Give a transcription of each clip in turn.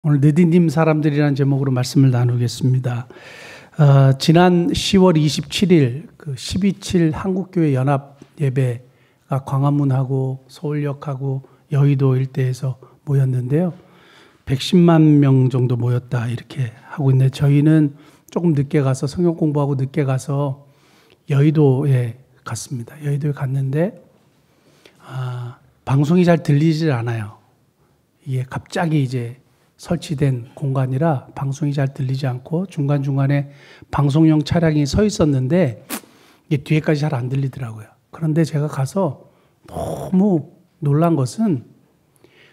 오늘 느디님 사람들이라는 제목으로 말씀을 나누겠습니다. 지난 10월 27일 그 12.7 한국교회 연합 예배가 광화문하고 서울역하고 여의도 일대에서 모였는데요. 110만 명 정도 모였다 이렇게 하고 있는데 저희는 조금 늦게 가서 성경 공부하고 늦게 가서 여의도에 갔습니다. 여의도에 갔는데 방송이 잘 들리질 않아요. 이게 갑자기 이제 설치된 공간이라 방송이 잘 들리지 않고 중간중간에 방송용 차량이 서 있었는데 이게 뒤에까지 잘 안 들리더라고요. 그런데 제가 가서 너무 놀란 것은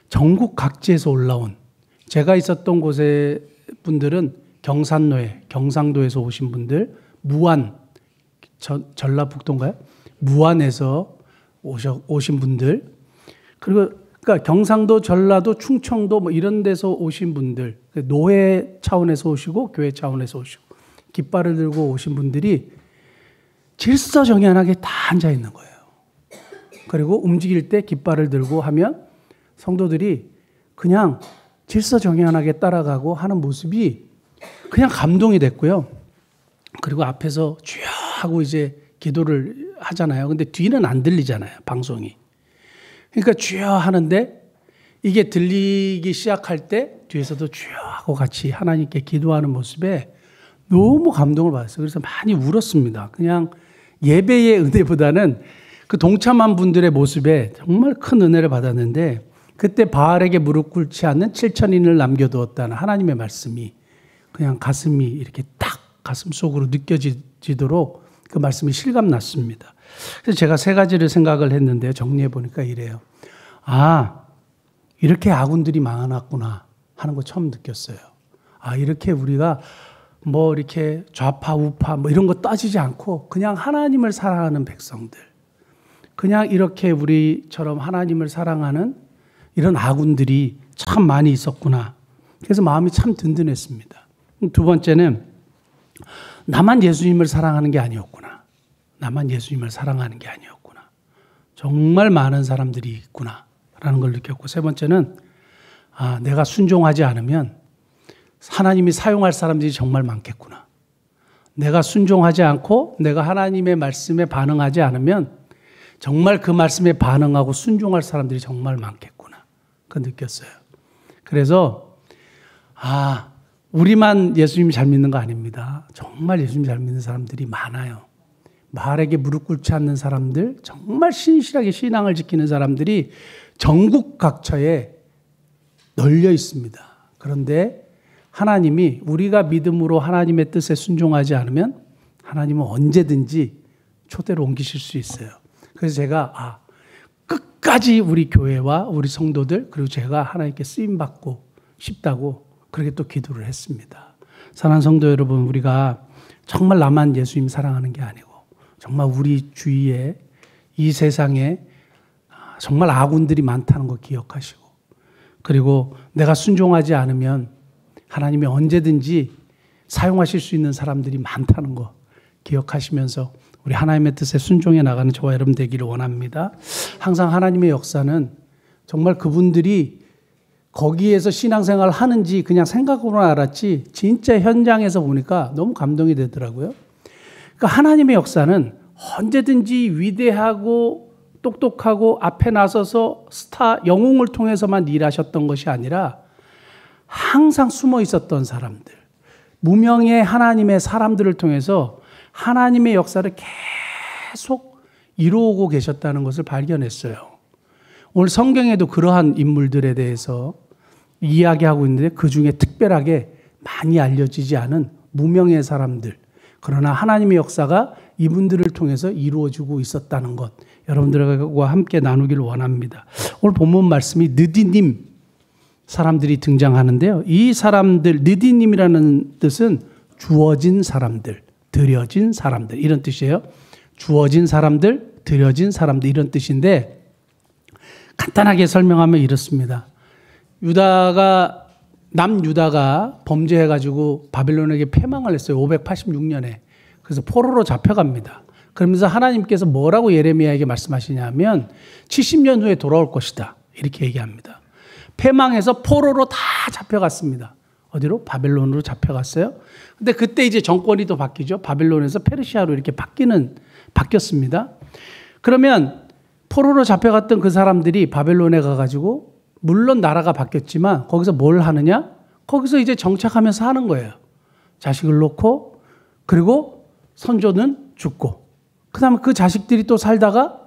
전국 각지에서 올라온, 제가 있었던 곳의 분들은 경산로에, 경상도에서 오신 분들, 무안, 전라북도인가요? 무안에서 오신 분들, 그리고 그러니까 경상도, 전라도, 충청도 뭐 이런 데서 오신 분들, 노회 차원에서 오시고 교회 차원에서 오시고 깃발을 들고 오신 분들이 질서정연하게 다 앉아 있는 거예요. 그리고 움직일 때 깃발을 들고 하면 성도들이 그냥 질서정연하게 따라가고 하는 모습이 그냥 감동이 됐고요. 그리고 앞에서 주여 하고 이제 기도를 하잖아요. 근데 뒤는 안 들리잖아요, 방송이. 그러니까 주여 하는데 이게 들리기 시작할 때 뒤에서도 주여 하고 같이 하나님께 기도하는 모습에 너무 감동을 받았어요. 그래서 많이 울었습니다. 그냥 예배의 은혜보다는 그 동참한 분들의 모습에 정말 큰 은혜를 받았는데 그때 바알에게 무릎 꿇지 않는 7,000인을 남겨두었다는 하나님의 말씀이 그냥 가슴이 이렇게 딱 가슴 속으로 느껴지도록 그 말씀이 실감났습니다. 그래서 제가 세 가지를 생각을 했는데요. 정리해 보니까 이래요. 이렇게 아군들이 많았구나 하는 거 처음 느꼈어요. 이렇게 우리가 뭐 이렇게 좌파 우파 뭐 이런 거 따지지 않고 그냥 하나님을 사랑하는 백성들, 그냥 이렇게 우리처럼 하나님을 사랑하는 이런 아군들이 참 많이 있었구나. 그래서 마음이 참 든든했습니다. 두 번째는 나만 예수님을 사랑하는 게 아니었구나. 나만 예수님을 사랑하는 게 아니었구나. 정말 많은 사람들이 있구나 라는 걸 느꼈고, 세 번째는 내가 순종하지 않으면 하나님이 사용할 사람들이 정말 많겠구나. 내가 순종하지 않고 내가 하나님의 말씀에 반응하지 않으면 정말 그 말씀에 반응하고 순종할 사람들이 정말 많겠구나. 그거 느꼈어요. 그래서 우리만 예수님 잘 믿는 거 아닙니다. 정말 예수님 잘 믿는 사람들이 많아요. 바알에게 무릎 꿇지 않는 사람들, 정말 신실하게 신앙을 지키는 사람들이 전국 각처에 널려 있습니다. 그런데 하나님이 우리가 믿음으로 하나님의 뜻에 순종하지 않으면 하나님은 언제든지 초대로 옮기실 수 있어요. 그래서 제가 끝까지 우리 교회와 우리 성도들 그리고 제가 하나님께 쓰임받고 싶다고 그렇게 또 기도를 했습니다. 사랑하는 성도 여러분, 우리가 정말 나만 예수님 사랑하는 게 아니고 정말 우리 주위에 이 세상에 정말 아군들이 많다는 거 기억하시고, 그리고 내가 순종하지 않으면 하나님이 언제든지 사용하실 수 있는 사람들이 많다는 거 기억하시면서 우리 하나님의 뜻에 순종해 나가는 저와 여러분 되기를 원합니다. 항상 하나님의 역사는 정말 그분들이 거기에서 신앙생활을 하는지 그냥 생각으로 알았지 진짜 현장에서 보니까 너무 감동이 되더라고요. 그러니까 하나님의 역사는 언제든지 위대하고 똑똑하고 앞에 나서서 스타 영웅을 통해서만 일하셨던 것이 아니라 항상 숨어 있었던 사람들, 무명의 하나님의 사람들을 통해서 하나님의 역사를 계속 이루어오고 계셨다는 것을 발견했어요. 오늘 성경에도 그러한 인물들에 대해서 이야기하고 있는데 그중에 특별하게 많이 알려지지 않은 무명의 사람들, 그러나 하나님의 역사가 이분들을 통해서 이루어지고 있었다는 것, 여러분들과 함께 나누기를 원합니다. 오늘 본문 말씀이 느디님 사람들이 등장하는데요. 이 사람들, 느디님이라는 뜻은 주어진 사람들, 드려진 사람들 이런 뜻이에요. 주어진 사람들, 드려진 사람들 이런 뜻인데 간단하게 설명하면 이렇습니다. 남유다가 범죄해가지고 바빌론에게 패망을 했어요. 586년에. 그래서 포로로 잡혀갑니다. 그러면서 하나님께서 뭐라고 예레미야에게 말씀하시냐면 70년 후에 돌아올 것이다. 이렇게 얘기합니다. 패망해서 포로로 다 잡혀갔습니다. 어디로? 바벨론으로 잡혀갔어요. 근데 그때 이제 정권이 또 바뀌죠. 바벨론에서 페르시아로 이렇게 바뀌었습니다. 그러면 포로로 잡혀갔던 그 사람들이 바벨론에 가가지고 물론 나라가 바뀌었지만 거기서 뭘 하느냐? 거기서 이제 정착하면서 하는 거예요. 자식을 놓고 그리고 선조는 죽고 그다음에 그 자식들이 또 살다가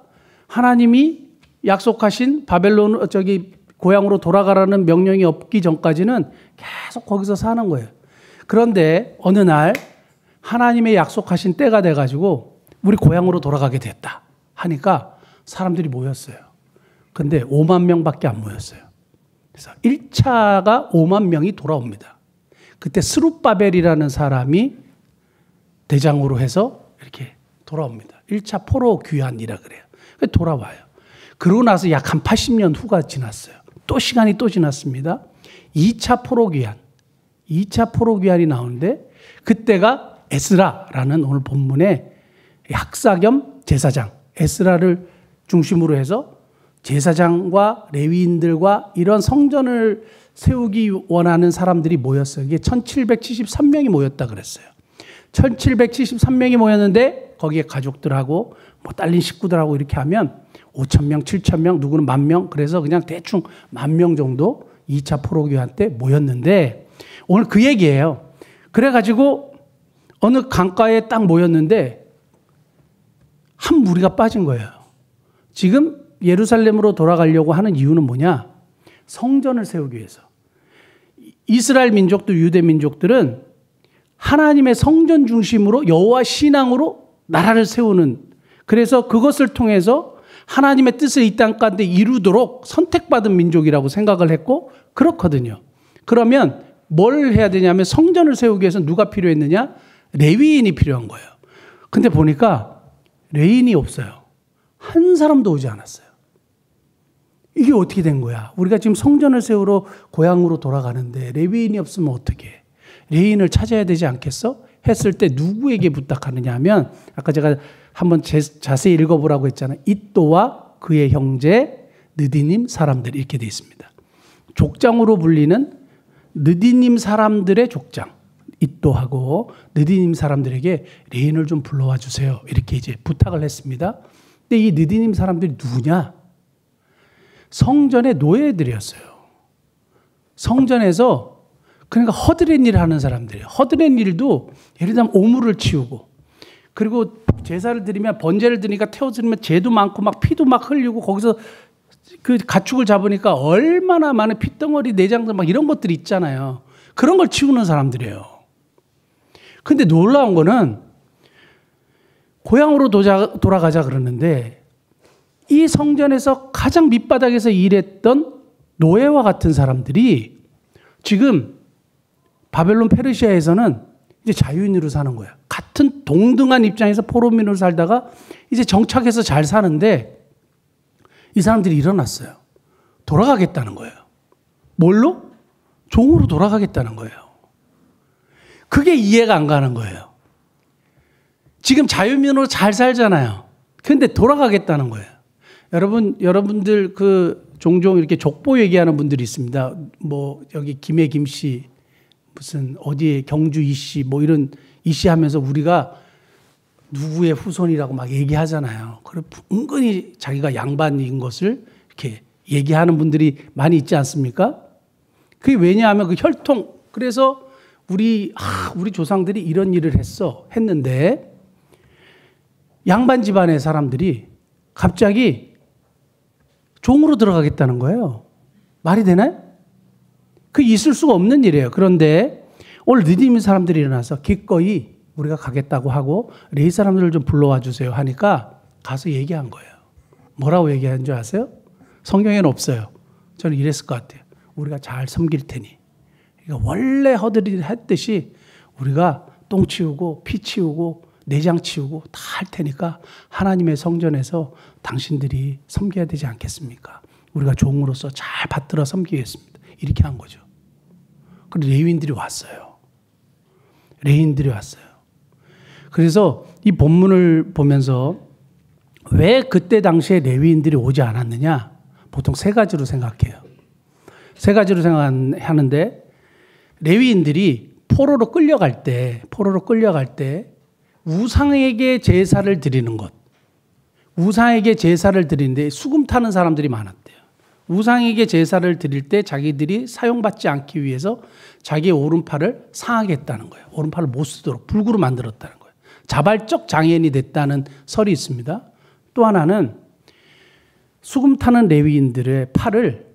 하나님이 약속하신 바벨론 고향으로 돌아가라는 명령이 없기 전까지는 계속 거기서 사는 거예요. 그런데 어느 날 하나님의 약속하신 때가 돼가지고 우리 고향으로 돌아가게 됐다 하니까 사람들이 모였어요. 근데 5만 명밖에 안 모였어요. 그래서 1차가 5만 명이 돌아옵니다. 그때 스룹바벨이라는 사람이 대장으로 해서 이렇게 돌아옵니다. 1차 포로 귀환이라 그래요. 돌아와요. 그러고 나서 약 한 80년 후가 지났어요. 또 시간이 또 지났습니다. 2차 포로 귀환. 2차 포로 귀환이 나오는데 그때가 에스라라는 오늘 본문의 학사 겸 제사장 에스라를 중심으로 해서 제사장과 레위인들과 이런 성전을 세우기 원하는 사람들이 모였어요. 이게 1773명이 모였다 그랬어요. 1773명이 모였는데 거기에 가족들하고 뭐 딸린 식구들하고 이렇게 하면 5,000명, 7,000명, 누구는 10,000명 그래서 그냥 대충 10,000명 정도 2차 포로귀환 때 모였는데 오늘 그 얘기예요. 그래가지고 어느 강가에 딱 모였는데 한 무리가 빠진 거예요. 지금 예루살렘으로 돌아가려고 하는 이유는 뭐냐? 성전을 세우기 위해서. 이스라엘 민족들, 유대 민족들은 하나님의 성전 중심으로 여호와 신앙으로 나라를 세우는 그래서 그것을 통해서 하나님의 뜻을 이 땅 가운데 이루도록 선택받은 민족이라고 생각을 했고 그렇거든요. 그러면 뭘 해야 되냐면 성전을 세우기 위해서 누가 필요했느냐? 레위인이 필요한 거예요. 근데 보니까 레위인이 없어요. 한 사람도 오지 않았어요. 이게 어떻게 된 거야? 우리가 지금 성전을 세우러 고향으로 돌아가는데 레위인이 없으면 어떻게 해? 레위인을 찾아야 되지 않겠어? 했을 때 누구에게 부탁하느냐 하면 아까 제가 한번 자세히 읽어보라고 했잖아요. 잇도와 그의 형제 느디님 사람들 이렇게 되어 있습니다. 족장으로 불리는 느디님 사람들의 족장 잇도하고 느디님 사람들에게 레위인을 좀 불러와 주세요. 이렇게 이제 부탁을 했습니다. 근데 이 느디님 사람들이 누구냐? 성전의 노예들이었어요. 성전에서 그러니까 허드렛 일을 하는 사람들이에요. 허드렛 일도 예를 들면 오물을 치우고 그리고 제사를 드리면 번제를 드리니까 태워드리면 죄도 많고 막 피도 막 흘리고 거기서 그 가축을 잡으니까 얼마나 많은 핏덩어리 내장들 막 이런 것들이 있잖아요. 그런 걸 치우는 사람들이에요. 근데 놀라운 거는 고향으로 돌아가자 그러는데 이 성전에서 가장 밑바닥에서 일했던 노예와 같은 사람들이 지금 바벨론 페르시아에서는 이제 자유인으로 사는 거예요. 같은 동등한 입장에서 포로민으로 살다가 이제 정착해서 잘 사는데 이 사람들이 일어났어요. 돌아가겠다는 거예요. 뭘로? 종으로 돌아가겠다는 거예요. 그게 이해가 안 가는 거예요. 지금 자유민으로 잘 살잖아요. 근데 돌아가겠다는 거예요. 여러분들 종종 이렇게 족보 얘기하는 분들이 있습니다. 뭐 여기 김해 김씨 무슨 어디에 경주 이씨 뭐 이런 이씨 하면서 우리가 누구의 후손이라고 막 얘기하잖아요. 그리고 은근히 자기가 양반인 것을 이렇게 얘기하는 분들이 많이 있지 않습니까? 그게 왜냐하면 그 혈통. 그래서 우리 조상들이 이런 일을 했는데 양반 집안의 사람들이 갑자기 종으로 들어가겠다는 거예요. 말이 되나요? 그게 있을 수가 없는 일이에요. 그런데 오늘 느디님 사람들이 일어나서 기꺼이 우리가 가겠다고 하고 레위 사람들을 좀 불러와 주세요 하니까 가서 얘기한 거예요. 뭐라고 얘기한 줄 아세요? 성경에는 없어요. 저는 이랬을 것 같아요. 우리가 잘 섬길 테니. 그러니까 원래 허들이 했듯이 우리가 똥 치우고 피 치우고 내장 치우고 다 할 테니까 하나님의 성전에서 당신들이 섬겨야 되지 않겠습니까? 우리가 종으로서 잘 받들어 섬기겠습니다. 이렇게 한 거죠. 그리고 레위인들이 왔어요. 레위인들이 왔어요. 그래서 이 본문을 보면서 왜 그때 당시에 레위인들이 오지 않았느냐? 보통 세 가지로 생각해요. 세 가지로 생각하는데 레위인들이 포로로 끌려갈 때 우상에게 제사를 드리는 것. 우상에게 제사를 드리는데 수금 타는 사람들이 많았대요. 우상에게 제사를 드릴 때 자기들이 사용받지 않기 위해서 자기의 오른팔을 상하게 했다는 거예요. 오른팔을 못 쓰도록 불구로 만들었다는 거예요. 자발적 장애인이 됐다는 설이 있습니다. 또 하나는 수금 타는 레위인들의 팔을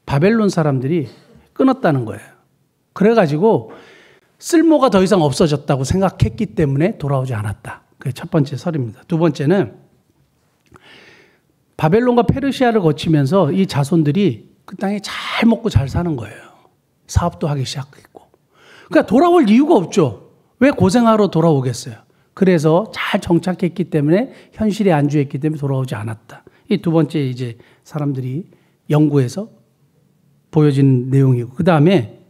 바벨론 사람들이 끊었다는 거예요. 그래가지고 쓸모가 더 이상 없어졌다고 생각했기 때문에 돌아오지 않았다. 그게 첫 번째 설입니다. 두 번째는 바벨론과 페르시아를 거치면서 이 자손들이 그 땅에 잘 먹고 잘 사는 거예요. 사업도 하기 시작했고. 그러니까 돌아올 이유가 없죠. 왜 고생하러 돌아오겠어요? 그래서 잘 정착했기 때문에 현실에 안주했기 때문에 돌아오지 않았다. 이 두 번째 이제 사람들이 연구해서 보여진 내용이고, 그 다음에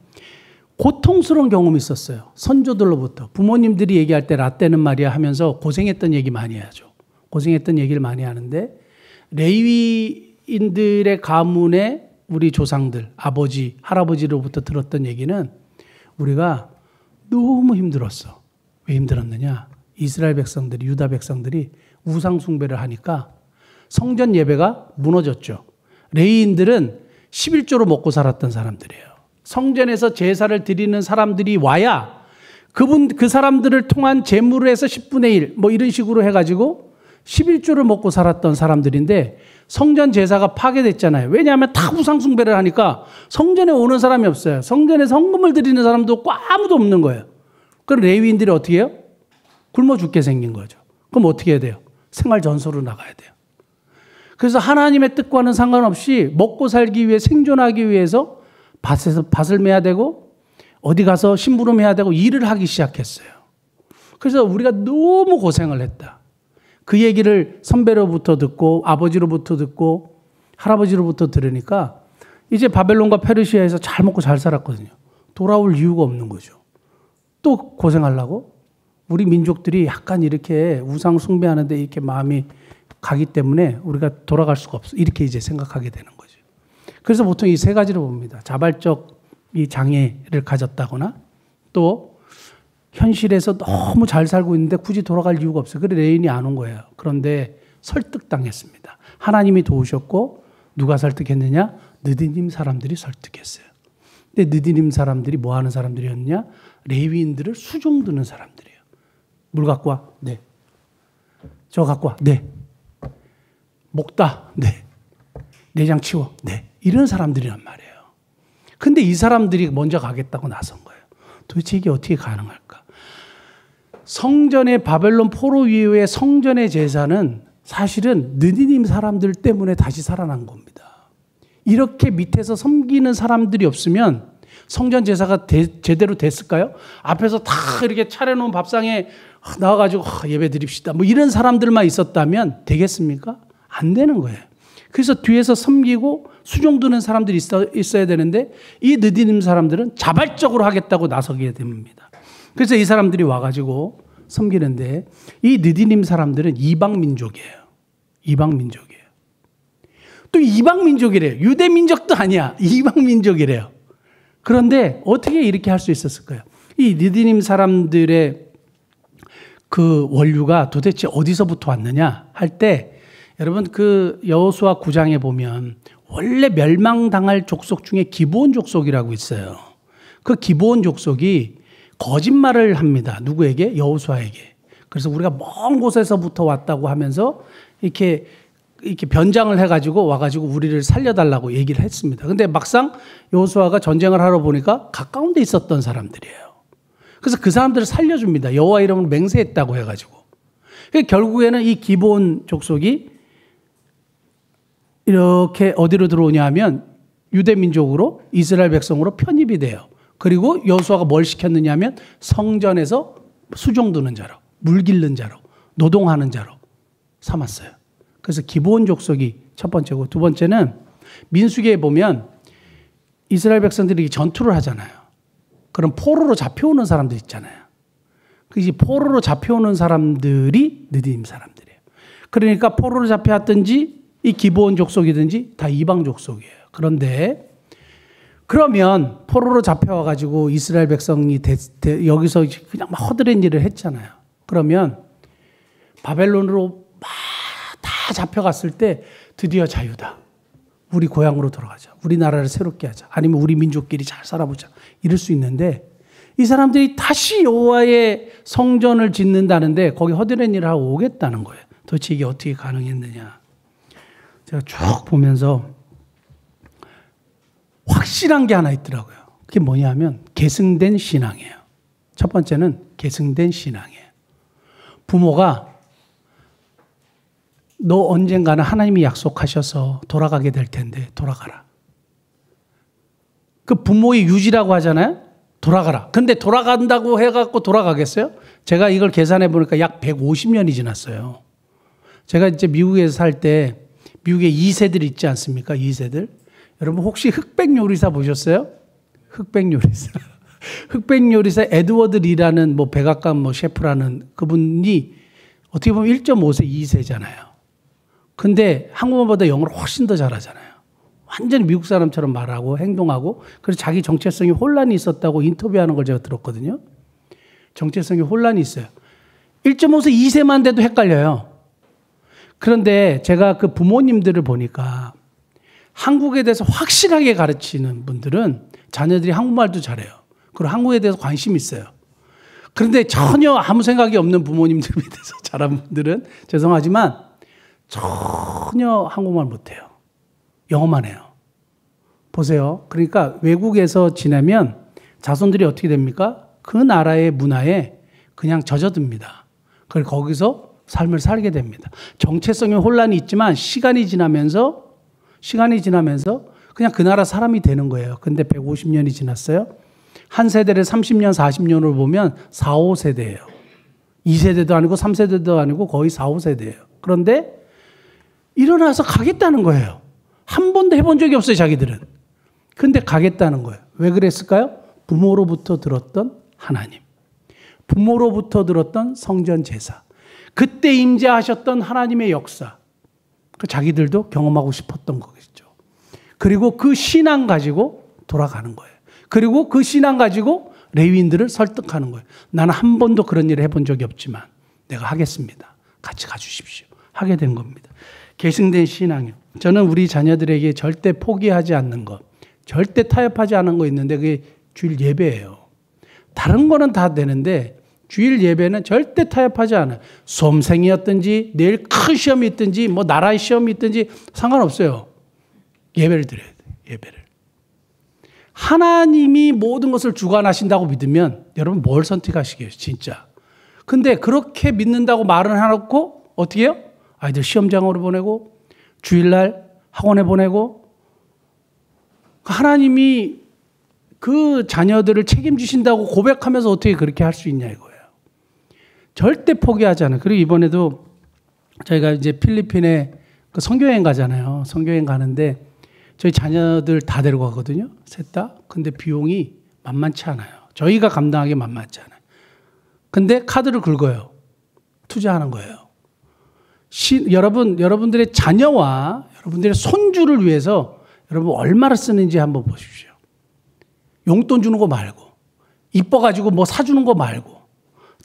고통스러운 경험이 있었어요. 선조들로부터. 부모님들이 얘기할 때 라떼는 말이야 하면서 고생했던 얘기 많이 하죠. 고생했던 얘기를 많이 하는데 레위인들의 가문의 우리 조상들, 아버지, 할아버지로부터 들었던 얘기는 우리가 너무 힘들었어. 왜 힘들었느냐? 이스라엘 백성들이, 유다 백성들이 우상 숭배를 하니까 성전 예배가 무너졌죠. 레위인들은 11조로 먹고 살았던 사람들이에요. 성전에서 제사를 드리는 사람들이 와야 그 사람들을 통한 제물을 해서 10분의 1 뭐 이런 식으로 해가지고 11조를 먹고 살았던 사람들인데 성전 제사가 파괴됐잖아요. 왜냐하면 다 우상 숭배를 하니까 성전에 오는 사람이 없어요. 성전에 성금을 드리는 사람도 없고 아무도 없는 거예요. 그럼 레위인들이 어떻게 해요? 굶어 죽게 생긴 거죠. 그럼 어떻게 해야 돼요? 생활 전소로 나가야 돼요. 그래서 하나님의 뜻과는 상관없이 먹고 살기 위해 생존하기 위해서 밭을 매야 되고 어디 가서 심부름해야 되고 일을 하기 시작했어요. 그래서 우리가 너무 고생을 했다. 그 얘기를 선배로부터 듣고 아버지로부터 듣고 할아버지로부터 들으니까 이제 바벨론과 페르시아에서 잘 먹고 잘 살았거든요. 돌아올 이유가 없는 거죠. 또 고생하려고? 우리 민족들이 약간 이렇게 우상 숭배하는데 이렇게 마음이 가기 때문에 우리가 돌아갈 수가 없어. 이렇게 이제 생각하게 되는 거죠. 그래서 보통 이 세 가지로 봅니다. 자발적 이 장애를 가졌다거나 또 현실에서 너무 잘 살고 있는데 굳이 돌아갈 이유가 없어요. 그래 레인이 안 온 거예요. 그런데 설득당했습니다. 하나님이 도우셨고 누가 설득했느냐? 느디님 사람들이 설득했어요. 근데 느디님 사람들이 뭐 하는 사람들이었느냐? 레위인들을 수종드는 사람들이에요. 물 갖고 와? 네. 저 갖고 와? 네. 목다? 네. 내장 치워? 네. 이런 사람들이란 말이에요. 근데 이 사람들이 먼저 가겠다고 나선 거예요. 도대체 이게 어떻게 가능할까? 성전의 바벨론 포로 이후의 성전의 제사는 사실은 느디님 사람들 때문에 다시 살아난 겁니다. 이렇게 밑에서 섬기는 사람들이 없으면 성전 제사가 제대로 됐을까요? 앞에서 다 이렇게 차려놓은 밥상에 나와가지고 예배 드립시다. 뭐 이런 사람들만 있었다면 되겠습니까? 안 되는 거예요. 그래서 뒤에서 섬기고 수종드는 사람들이 있어야 되는데 이 느디님 사람들은 자발적으로 하겠다고 나서게 됩니다. 그래서 이 사람들이 와가지고 섬기는데 이 느디님 사람들은 이방 민족이에요. 이방 민족이에요. 또 이방 민족이래요. 유대 민족도 아니야. 이방 민족이래요. 그런데 어떻게 이렇게 할 수 있었을까요? 이 느디님 사람들의 그 원류가 도대체 어디서부터 왔느냐 할 때 여러분 그 여호수아 9장에 보면 원래 멸망당할 족속 중에 기브온 족속이라고 있어요. 그 기브온 족속이 거짓말을 합니다. 누구에게? 여호수아에게. 그래서 우리가 먼 곳에서부터 왔다고 하면서 이렇게 변장을 해가지고 와가지고 우리를 살려달라고 얘기를 했습니다. 근데 막상 여호수아가 전쟁을 하러 보니까 가까운 데 있었던 사람들이에요. 그래서 그 사람들을 살려줍니다. 여호와 이름을 맹세했다고 해가지고. 결국에는 이 기브온 족속이 이렇게 어디로 들어오냐 하면 유대 민족으로 이스라엘 백성으로 편입이 돼요. 그리고 여호수아가 뭘 시켰느냐 하면 성전에서 수종드는 자로, 물 길는 자로, 노동하는 자로 삼았어요. 그래서 기브온 족속이 첫 번째고 두 번째는 민수기에 보면 이스라엘 백성들이 전투를 하잖아요. 그럼 포로로 잡혀오는 사람들 있잖아요. 그 포로로 잡혀오는 사람들이 느디님 사람들이에요. 그러니까 포로로 잡혀왔든지 이 기브온 족속이든지 다 이방 족속이에요. 그런데 그러면 포로로 잡혀와가지고 이스라엘 백성이 여기서 그냥 막 허드렛 일을 했잖아요. 그러면 바벨론으로 막 다 잡혀갔을 때 드디어 자유다. 우리 고향으로 돌아가자. 우리나라를 새롭게 하자. 아니면 우리 민족끼리 잘 살아보자. 이럴 수 있는데 이 사람들이 다시 여호와의 성전을 짓는다는데 거기 허드렛 일을 하고 오겠다는 거예요. 도대체 이게 어떻게 가능했느냐. 제가 쭉 보면서 확실한 게 하나 있더라고요. 그게 뭐냐면 계승된 신앙이에요. 첫 번째는 계승된 신앙이에요. 부모가 너 언젠가는 하나님이 약속하셔서 돌아가게 될 텐데 돌아가라. 그 부모의 유지라고 하잖아요. 돌아가라. 근데 돌아간다고 해갖고 돌아가겠어요? 제가 이걸 계산해 보니까 약 150년이 지났어요. 제가 이제 미국에서 살 때 미국에 2세들 있지 않습니까? 2세들. 여러분 혹시 흑백 요리사 보셨어요? 흑백 요리사. 흑백 요리사 에드워드 리라는 뭐 백악관 뭐 셰프라는 그분이 어떻게 보면 1.5세 2세잖아요. 근데 한국어보다 영어를 훨씬 더 잘하잖아요. 완전히 미국 사람처럼 말하고 행동하고 그래서 자기 정체성이 혼란이 있었다고 인터뷰하는 걸 제가 들었거든요. 정체성이 혼란이 있어요. 1.5세 2세만 돼도 헷갈려요. 그런데 제가 그 부모님들을 보니까 한국에 대해서 확실하게 가르치는 분들은 자녀들이 한국말도 잘해요. 그리고 한국에 대해서 관심이 있어요. 그런데 전혀 아무 생각이 없는 부모님들 밑에서 자란 분들은 죄송하지만 전혀 한국말 못해요. 영어만 해요. 보세요. 그러니까 외국에서 지내면 자손들이 어떻게 됩니까? 그 나라의 문화에 그냥 젖어듭니다. 그리고 거기서 삶을 살게 됩니다. 정체성의 혼란이 있지만 시간이 지나면서 그냥 그 나라 사람이 되는 거예요. 근데 150년이 지났어요. 한 세대를 30년, 40년으로 보면 4, 5세대예요. 2세대도 아니고 3세대도 아니고 거의 4, 5세대예요. 그런데 일어나서 가겠다는 거예요. 한 번도 해본 적이 없어요, 자기들은. 근데 가겠다는 거예요. 왜 그랬을까요? 부모로부터 들었던 하나님. 부모로부터 들었던 성전 제사. 그때 임재하셨던 하나님의 역사. 그 자기들도 경험하고 싶었던 거겠죠. 그리고 그 신앙 가지고 돌아가는 거예요. 그리고 그 신앙 가지고 레위인들을 설득하는 거예요. 나는 한 번도 그런 일을 해본 적이 없지만 내가 하겠습니다. 같이 가주십시오. 하게 된 겁니다. 계승된 신앙이요. 저는 우리 자녀들에게 절대 포기하지 않는 것, 절대 타협하지 않은 거 있는데 그게 주일 예배예요. 다른 거는 다 되는데 주일 예배는 절대 타협하지 않아요. 수험생이었든지 내일 큰 시험이 있든지 뭐 나라의 시험이 있든지 상관없어요. 예배를 드려야 돼요. 예배를. 하나님이 모든 것을 주관하신다고 믿으면 여러분 뭘 선택하시게요? 진짜. 근데 그렇게 믿는다고 말은 해놓고 어떻게 해요? 아이들 시험장으로 보내고 주일날 학원에 보내고 하나님이 그 자녀들을 책임지신다고 고백하면서 어떻게 그렇게 할 수 있냐 이거예요. 절대 포기하지 않아요. 그리고 이번에도 저희가 이제 필리핀에 그 선교여행 가잖아요. 선교여행 가는데 저희 자녀들 다 데리고 가거든요. 셋 다. 근데 비용이 만만치 않아요. 저희가 감당하기 만만치 않아요. 근데 카드를 긁어요. 투자하는 거예요. 여러분들의 자녀와 여러분들의 손주를 위해서 여러분 얼마나 쓰는지 한번 보십시오. 용돈 주는 거 말고, 이뻐가지고 뭐 사주는 거 말고,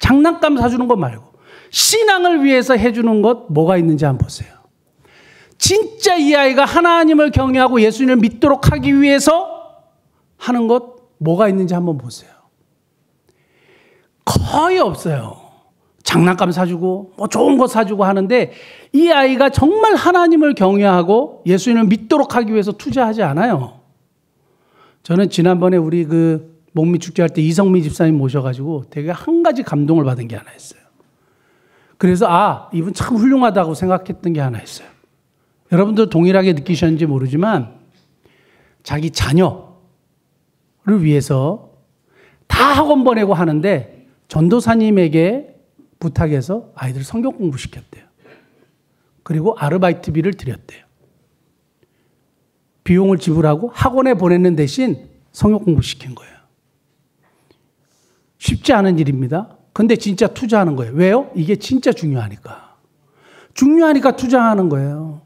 장난감 사주는 거 말고, 신앙을 위해서 해주는 것 뭐가 있는지 한번 보세요. 진짜 이 아이가 하나님을 경외하고 예수님을 믿도록 하기 위해서 하는 것 뭐가 있는지 한번 보세요. 거의 없어요. 장난감 사주고 뭐 좋은 거 사주고 하는데 이 아이가 정말 하나님을 경외하고 예수님을 믿도록 하기 위해서 투자하지 않아요. 저는 지난번에 우리 그 목미 축제할 때 이성미 집사님 모셔가지고 되게 한 가지 감동을 받은 게 하나 있어요. 그래서 이분 참 훌륭하다고 생각했던 게 하나 있어요. 여러분들 동일하게 느끼셨는지 모르지만 자기 자녀를 위해서 다 학원 보내고 하는데 전도사님에게 부탁해서 아이들 성경 공부시켰대요. 그리고 아르바이트비를 드렸대요. 비용을 지불하고 학원에 보내는 대신 성경 공부시킨 거예요. 쉽지 않은 일입니다. 근데 진짜 투자하는 거예요. 왜요? 이게 진짜 중요하니까. 중요하니까 투자하는 거예요.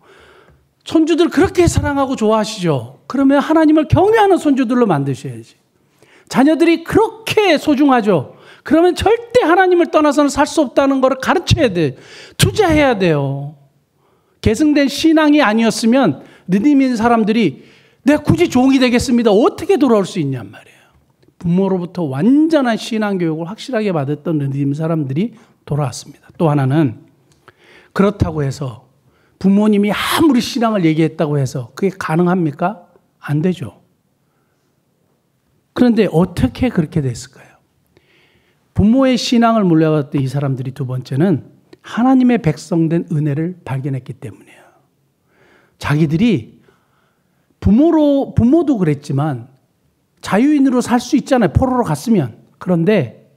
손주들 그렇게 사랑하고 좋아하시죠? 그러면 하나님을 경외하는 손주들로 만드셔야지. 자녀들이 그렇게 소중하죠. 그러면 절대 하나님을 떠나서는 살 수 없다는 것을 가르쳐야 돼. 투자해야 돼요. 계승된 신앙이 아니었으면 믿음 있는 사람들이 내가 굳이 종이 되겠습니다. 어떻게 돌아올 수 있냔 말이에요. 부모로부터 완전한 신앙교육을 확실하게 받았던 믿음 사람들이 돌아왔습니다. 또 하나는 그렇다고 해서 부모님이 아무리 신앙을 얘기했다고 해서 그게 가능합니까? 안 되죠. 그런데 어떻게 그렇게 됐을까요? 부모의 신앙을 물려받았던 이 사람들이 두 번째는 하나님의 백성된 은혜를 발견했기 때문이에요. 자기들이 부모도 그랬지만 자유인으로 살 수 있잖아요. 포로로 갔으면. 그런데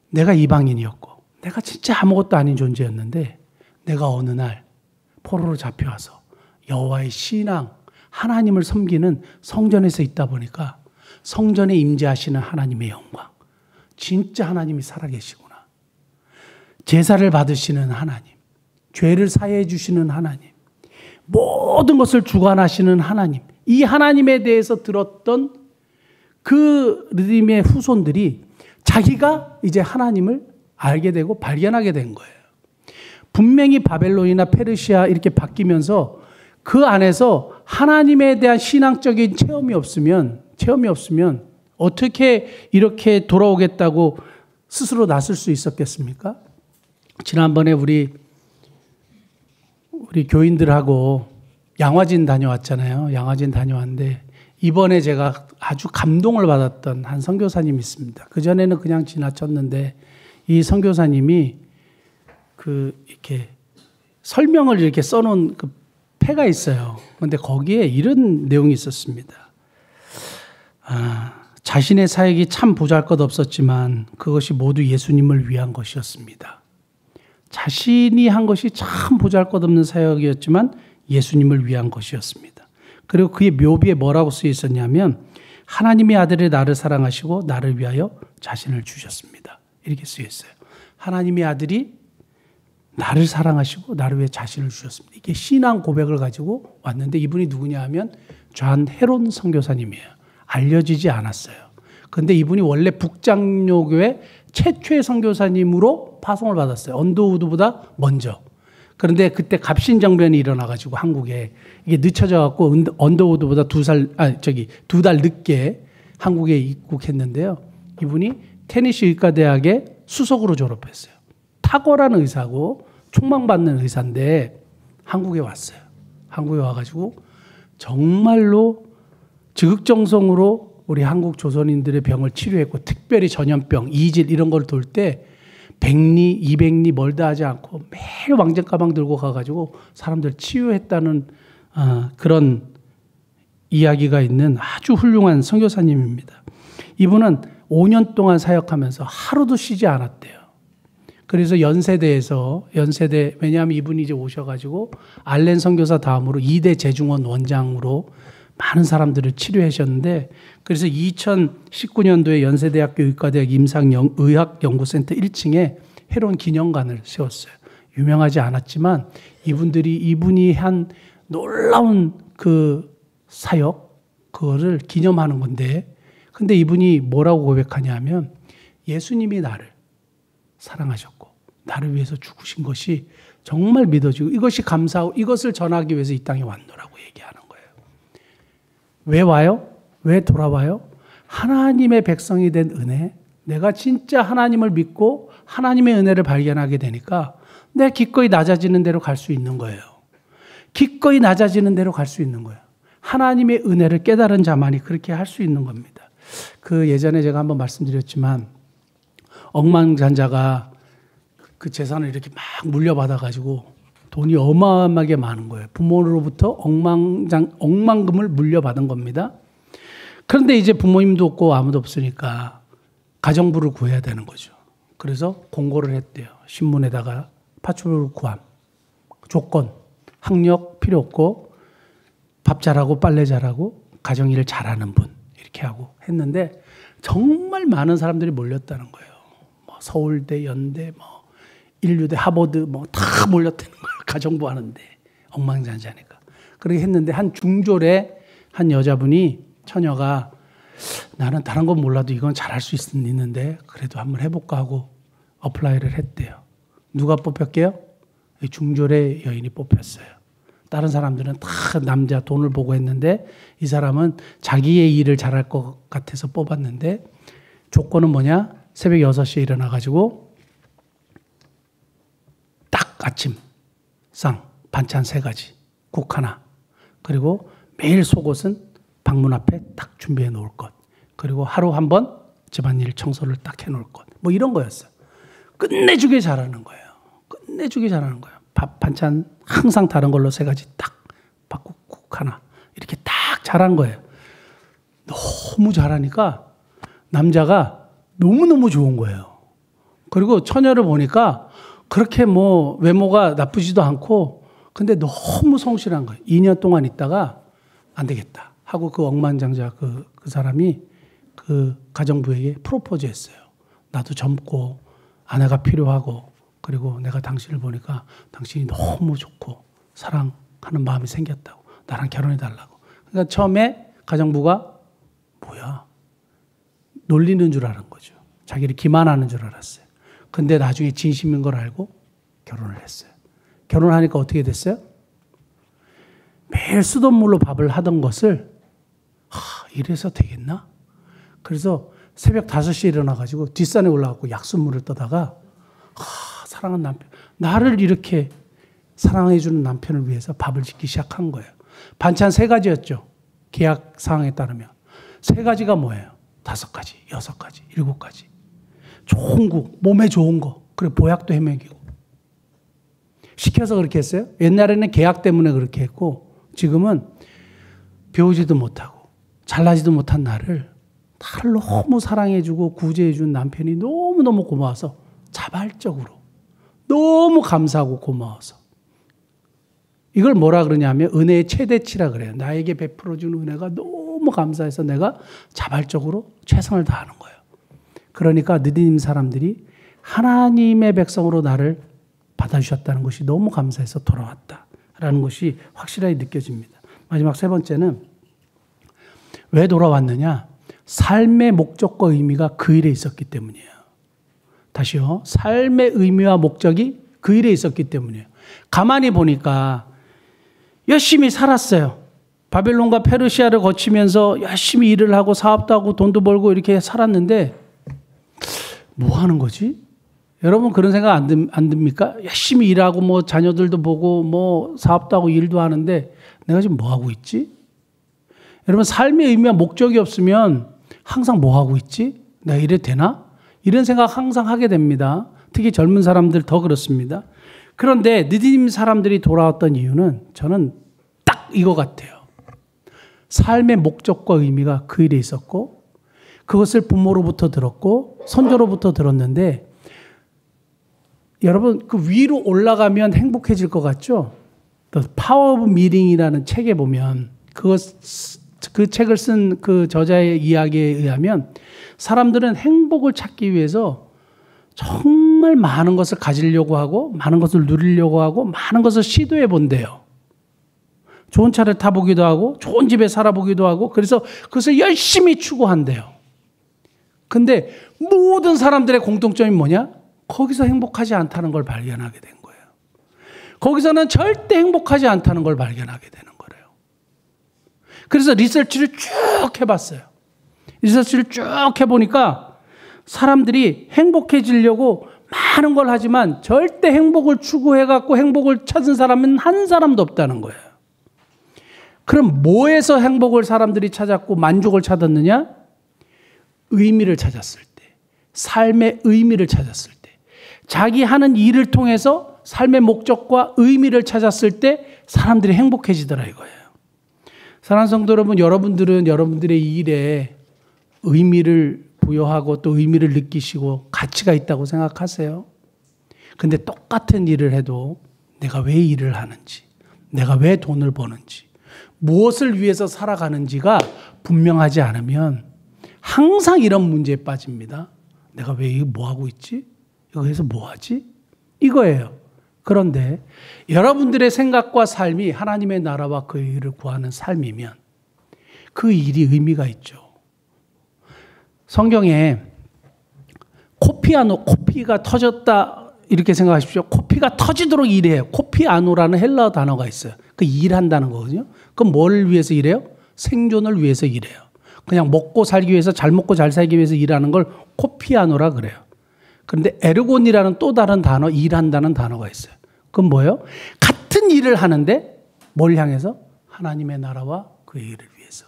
내가 이방인이었고 내가 진짜 아무것도 아닌 존재였는데 내가 어느 날 포로로 잡혀와서 여호와의 신앙, 하나님을 섬기는 성전에서 있다 보니까 성전에 임재하시는 하나님의 영광, 진짜 하나님이 살아계시구나. 제사를 받으시는 하나님, 죄를 사해해 주시는 하나님, 모든 것을 주관하시는 하나님, 이 하나님에 대해서 들었던 그 르딤의 후손들이 자기가 이제 하나님을 알게 되고 발견하게 된 거예요. 분명히 바벨론이나 페르시아 이렇게 바뀌면서 그 안에서 하나님에 대한 신앙적인 체험이 없으면 어떻게 이렇게 돌아오겠다고 스스로 나설 수 있었겠습니까? 지난번에 우리 교인들하고 양화진 다녀왔잖아요. 양화진 다녀왔는데 이번에 제가 아주 감동을 받았던 한 선교사님이 있습니다. 그전에는 그냥 지나쳤는데 이 선교사님이 이렇게 설명을 이렇게 써놓은 그 패가 있어요. 그런데 거기에 이런 내용이 있었습니다. 자신의 사역이 참 보잘것없었지만 그것이 모두 예수님을 위한 것이었습니다. 자신이 한 것이 참 보잘것없는 사역이었지만 예수님을 위한 것이었습니다. 그리고 그의 묘비에 뭐라고 쓰여 있었냐면 하나님의 아들이 나를 사랑하시고 나를 위하여 자신을 주셨습니다. 이렇게 쓰여 있어요. 하나님의 아들이 나를 사랑하시고 나를 위해 자신을 주셨습니다. 이게 신앙 고백을 가지고 왔는데 이분이 누구냐 하면 존 헤론 선교사님이에요. 알려지지 않았어요. 그런데 이분이 원래 북장로교회 최초의 선교사님으로 파송을 받았어요. 언더우드보다 먼저. 그런데 그때 갑신정변이 일어나가지고 한국에 이게 늦춰져갖고 언더우드보다 두 달 늦게 한국에 입국했는데요. 이분이 테니시 의과대학에 수석으로 졸업했어요. 탁월한 의사고 촉망받는 의사인데 한국에 왔어요. 한국에 와가지고 정말로 지극정성으로 우리 한국 조선인들의 병을 치료했고 특별히 전염병, 이질 이런 걸 돌 때 100리, 200리 멀다 하지 않고 매일 왕정 가방 들고 가가지고 사람들 치유했다는 그런 이야기가 있는 아주 훌륭한 선교사님입니다. 이분은 5년 동안 사역하면서 하루도 쉬지 않았대요. 그래서 연세대, 왜냐하면 이분이 이제 오셔가지고 알렌 선교사 다음으로 2대 재중원 원장으로 많은 사람들을 치료하셨는데 그래서 2019년도에 연세대학교 의과대학 임상의학연구센터 1층에 헤론 기념관을 세웠어요. 유명하지 않았지만 이분이 한 놀라운 그 사역, 그거를 기념하는 건데 근데 이분이 뭐라고 고백하냐면 예수님이 나를 사랑하셨고 나를 위해서 죽으신 것이 정말 믿어지고 이것이 감사하고 이것을 전하기 위해서 이 땅에 왔노라고 얘기하는 거예요. 왜 와요? 왜 돌아와요? 하나님의 백성이 된 은혜, 내가 진짜 하나님을 믿고 하나님의 은혜를 발견하게 되니까 내가 기꺼이 낮아지는 대로 갈 수 있는 거예요. 기꺼이 낮아지는 대로 갈 수 있는 거예요. 하나님의 은혜를 깨달은 자만이 그렇게 할 수 있는 겁니다. 예전에 제가 한번 말씀드렸지만 억만장자가 그 재산을 이렇게 막 물려받아가지고 돈이 어마어마하게 많은 거예요. 부모로부터 억만금을 물려받은 겁니다. 그런데 이제 부모님도 없고 아무도 없으니까 가정부를 구해야 되는 거죠. 그래서 공고를 했대요. 신문에다가 파출부를 구함. 조건, 학력 필요 없고 밥 잘하고 빨래 잘하고 가정일을 잘하는 분 이렇게 하고 했는데 정말 많은 사람들이 몰렸다는 거예요. 서울대, 연대, 인류대, 하버드 다 몰렸다는 거예요. 가정부 하는데 엉망진창이니까. 그렇게 했는데 한 중졸의 한 여자분이 처녀가 나는 다른 건 몰라도 이건 잘할 수 있는데 그래도 한번 해볼까 하고 어플라이를 했대요. 누가 뽑혔게요? 중졸의 여인이 뽑혔어요. 다른 사람들은 다 남자 돈을 보고 했는데 이 사람은 자기의 일을 잘할 것 같아서 뽑았는데 조건은 뭐냐? 새벽 6시에 일어나가지고 딱 아침 상 반찬 3가지 국 하나 그리고 매일 속옷은 방문 앞에 딱 준비해 놓을 것 그리고 하루 한 번 집안일 청소를 딱 해 놓을 것 뭐 이런 거였어요. 끝내주게 잘하는 거예요. 끝내주게 잘하는 거예요. 밥 반찬 항상 다른 걸로 3가지 딱 밥국 국 하나 이렇게 딱 잘한 거예요. 너무 잘하니까 남자가 너무너무 좋은 거예요. 그리고 처녀를 보니까 그렇게 뭐 외모가 나쁘지도 않고 근데 너무 성실한 거예요. 2년 동안 있다가 안 되겠다 하고 그 억만장자 그 사람이 그 가정부에게 프로포즈 했어요. 나도 젊고 아내가 필요하고 그리고 내가 당신을 보니까 당신이 너무 좋고 사랑하는 마음이 생겼다고 나랑 결혼해달라고. 그러니까 처음에 가정부가 뭐야 놀리는 줄 알은 거죠. 자기를 기만하는 줄 알았어요. 근데 나중에 진심인 걸 알고 결혼을 했어요. 결혼하니까 어떻게 됐어요? 매일 수돗물로 밥을 하던 것을 이래서 되겠나? 그래서 새벽 5시에 일어나가지고 뒷산에 올라가고 약수물을 떠다가 사랑하는 남편, 나를 이렇게 사랑해주는 남편을 위해서 밥을 짓기 시작한 거예요. 반찬 3가지였죠. 계약 사항에 따르면. 3가지가 뭐예요? 5가지, 6가지, 7가지. 좋은 국, 몸에 좋은 거, 그리고 보약도 해먹이고. 시켜서 그렇게 했어요? 옛날에는 계약 때문에 그렇게 했고 지금은 배우지도 못하고 잘나지도 못한 나를 너무 사랑해주고 구제해준 남편이 너무너무 고마워서 자발적으로 너무 감사하고 고마워서 이걸 뭐라 그러냐면 은혜의 최대치라 그래요. 나에게 베풀어준 은혜가 너무 감사해서 내가 자발적으로 최선을 다하는 거예요. 그러니까 느디님 사람들이 하나님의 백성으로 나를 받아주셨다는 것이 너무 감사해서 돌아왔다라는 것이 확실하게 느껴집니다. 마지막 3번째는 왜 돌아왔느냐? 삶의 목적과 의미가 그 일에 있었기 때문이에요. 다시요. 삶의 의미와 목적이 그 일에 있었기 때문이에요. 가만히 보니까 열심히 살았어요. 바벨론과 페르시아를 거치면서 열심히 일을 하고 사업도 하고 돈도 벌고 이렇게 살았는데 뭐 하는 거지? 여러분 그런 생각 안 듭니까? 열심히 일하고 뭐 자녀들도 보고 뭐 사업도 하고 일도 하는데 내가 지금 뭐 하고 있지? 여러분 삶의 의미와 목적이 없으면 항상 뭐 하고 있지? 내가 이래도 되나? 이런 생각 항상 하게 됩니다. 특히 젊은 사람들 더 그렇습니다. 그런데 느디님 사람들이 돌아왔던 이유는 저는 딱 이거 같아요. 삶의 목적과 의미가 그 일에 있었고 그것을 부모로부터 들었고 선조로부터 들었는데 여러분 그 위로 올라가면 행복해질 것 같죠? The Power of Meaning이라는 책에 보면 그 책을 쓴 그 저자의 이야기에 의하면 사람들은 행복을 찾기 위해서 정말 많은 것을 가지려고 하고 많은 것을 누리려고 하고 많은 것을 시도해 본대요. 좋은 차를 타보기도 하고 좋은 집에 살아보기도 하고 그래서 그것을 열심히 추구한대요. 근데 모든 사람들의 공통점이 뭐냐? 거기서 행복하지 않다는 걸 발견하게 된 거예요. 거기서는 절대 행복하지 않다는 걸 발견하게 되는 거예요. 그래서 리서치를 쭉 해봤어요. 리서치를 쭉 해보니까 사람들이 행복해지려고 많은 걸 하지만 절대 행복을 추구해갖고 행복을 찾은 사람은 한 사람도 없다는 거예요. 그럼 뭐에서 행복을 사람들이 찾았고 만족을 찾았느냐? 의미를 찾았을 때, 삶의 의미를 찾았을 때, 자기 하는 일을 통해서 삶의 목적과 의미를 찾았을 때 사람들이 행복해지더라 이거예요. 사랑하는 성도 여러분, 여러분들은 여러분들의 일에 의미를 부여하고 또 의미를 느끼시고 가치가 있다고 생각하세요. 근데 똑같은 일을 해도 내가 왜 일을 하는지, 내가 왜 돈을 버는지, 무엇을 위해서 살아가는지가 분명하지 않으면 항상 이런 문제에 빠집니다. 내가 왜 이거 뭐 하고 있지? 이거 해서 뭐 하지? 이거예요. 그런데 여러분들의 생각과 삶이 하나님의 나라와 그 일을 구하는 삶이면 그 일이 의미가 있죠. 성경에 코피가 터졌다 이렇게 생각하십시오. 코피가 터지도록 일해요. 코피아노라는 헬라어 단어가 있어요. 그 일한다는 거거든요. 그럼 뭘 위해서 일해요? 생존을 위해서 일해요. 그냥 먹고 살기 위해서, 잘 먹고 잘 살기 위해서 일하는 걸 코피아노라 그래요. 그런데 에르곤이라는 또 다른 단어, 일한다는 단어가 있어요. 그건 뭐예요? 같은 일을 하는데 뭘 향해서? 하나님의 나라와 그 일을 위해서,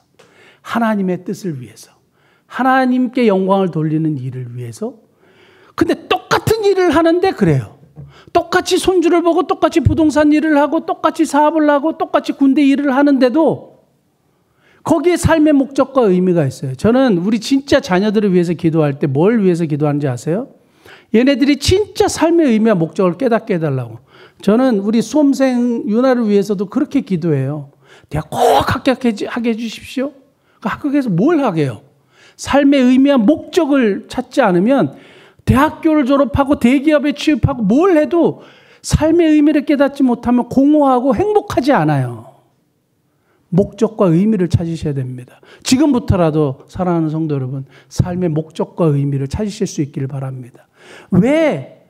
하나님의 뜻을 위해서, 하나님께 영광을 돌리는 일을 위해서. 근데 똑같은 일을 하는데 그래요. 똑같이 손주를 보고 똑같이 부동산 일을 하고 똑같이 사업을 하고 똑같이 군대 일을 하는데도 거기에 삶의 목적과 의미가 있어요. 저는 우리 진짜 자녀들을 위해서 기도할 때 뭘 위해서 기도하는지 아세요? 얘네들이 진짜 삶의 의미와 목적을 깨닫게 해달라고. 저는 우리 수험생 유나를 위해서도 그렇게 기도해요. 대학 꼭 합격하게 해주십시오. 합격해서 뭘 하게 해요? 삶의 의미와 목적을 찾지 않으면 대학교를 졸업하고 대기업에 취업하고 뭘 해도 삶의 의미를 깨닫지 못하면 공허하고 행복하지 않아요. 목적과 의미를 찾으셔야 됩니다. 지금부터라도 사랑하는 성도 여러분, 삶의 목적과 의미를 찾으실 수 있기를 바랍니다. 왜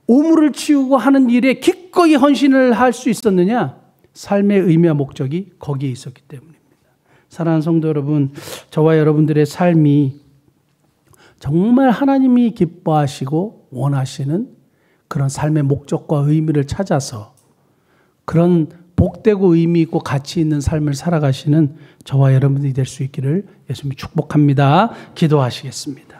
오물을 치우고 하는 일에 기꺼이 헌신을 할 수 있었느냐? 삶의 의미와 목적이 거기에 있었기 때문입니다. 사랑하는 성도 여러분, 저와 여러분들의 삶이 정말 하나님이 기뻐하시고 원하시는 그런 삶의 목적과 의미를 찾아서 그런 복되고 의미 있고 가치 있는 삶을 살아가시는 저와 여러분들이 될 수 있기를 예수님이 축복합니다. 기도하시겠습니다.